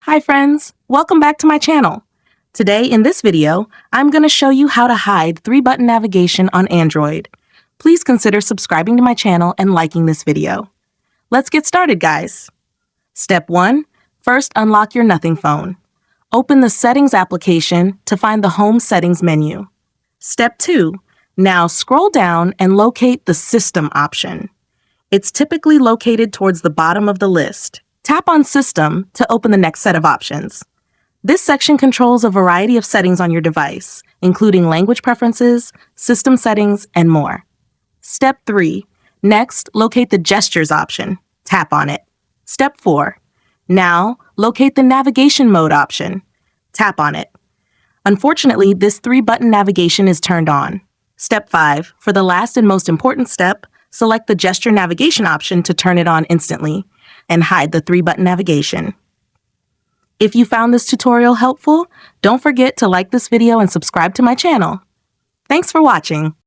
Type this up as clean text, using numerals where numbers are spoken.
Hi friends, welcome back to my channel. Today in this video, I'm going to show you how to hide 3-button navigation on Android. Please consider subscribing to my channel and liking this video. Let's get started, guys. Step 1. First, unlock your Nothing phone. Open the Settings application to find the Home Settings menu. Step 2. Now scroll down and locate the System option. It's typically located towards the bottom of the list. Tap on System to open the next set of options. This section controls a variety of settings on your device, including language preferences, system settings, and more. Step 3. Next, locate the Gestures option. Tap on it. Step 4. Now, locate the Navigation Mode option. Tap on it. Unfortunately, this 3-button navigation is turned on. Step 5. For the last and most important step, select the Gesture Navigation option to turn it on instantly and hide the 3-button navigation. If you found this tutorial helpful, don't forget to like this video and subscribe to my channel. Thanks for watching.